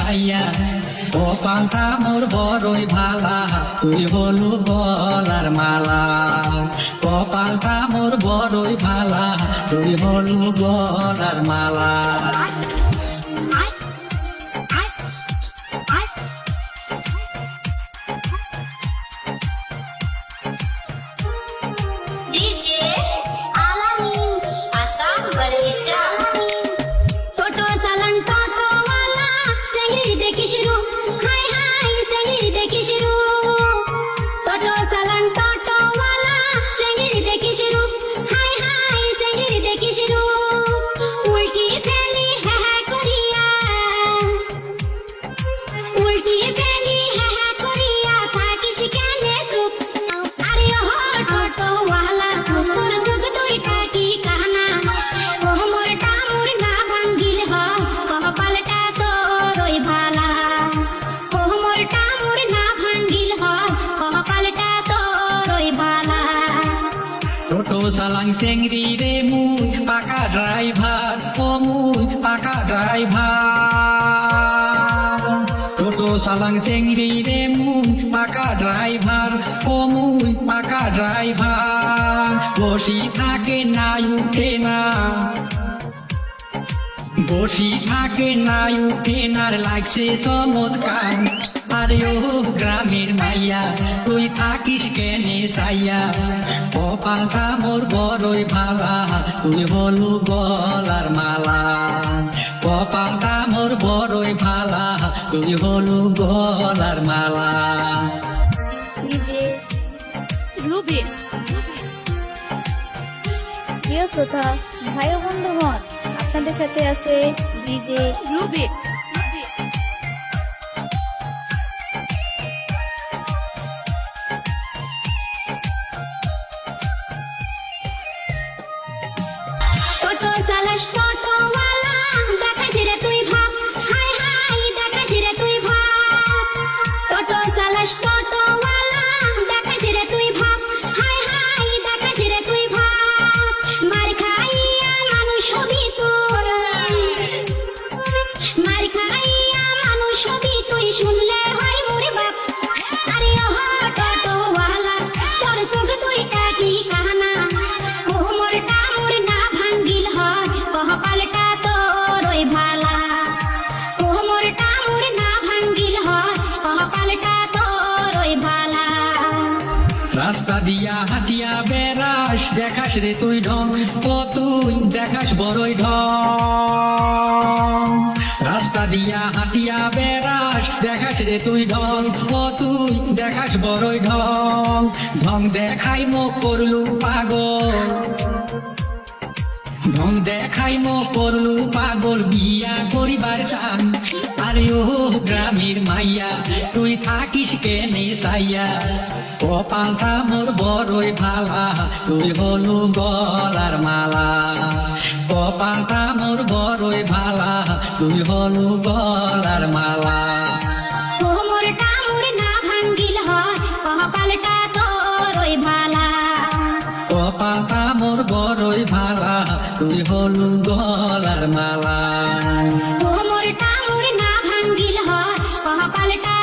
সাইয়া কপালটা মোর বড়ই ভালা তুই হলু গলার মালা কপালটা মোর বড়ই ভালা তুই হলু গলার মালা টোটো চালাং চেংড়ি রে মুই পাকা ড্রাইভার ও মুই পাকা ড্রাইভার টোটো চালাং চেংড়ি রে মুই পাকা ড্রাইভার ও মুই পাকা ড্রাইভার বসি থাকে না উঠে না বসি থাকে না উঠে না লাগছে চমৎকার আরে ও গ্রামের মাইয়া তুই থাকিস কেনে সাইয়া কপালটা মোর বড়ই ভালা তুই হলু গলার মালা কপালটা মোর বড়ই ভালা তুই হলু গলার মালা রুবিন প্রিয় শ্রোতা ভাই ও বন্ধুগণ, আপনাদের সাথে আছে ডিজে রুবিন। রাস্তা দিয়া হাটিয়া বেড়াস দেখাস রে তুই ঢং ও তুই দেখাস বড়ই ঢং রাস্তা দিয়া হাটিয়া বেড়াস দেখাস রে তুই ঢং ও তুই দেখাস বড়ই ঢং ঢং দেখাই মুখ করলু পাগল ঢং দেখাই মো করলু পাগল বিয়া করিবার চান আরে ও গ্রামের মাইয়া তুই থাকিস কেনে সাইয়া কপালটা মোর বড়ই ভালা তুই হলু গলার মালা কপালটা মোর বড়ই ভালা তুই হলু গলার মালা কপালটা মোর বড়ই ভালা তুই হলু গলার মালা মোর না ভাঙ্গিল হয় কপালটা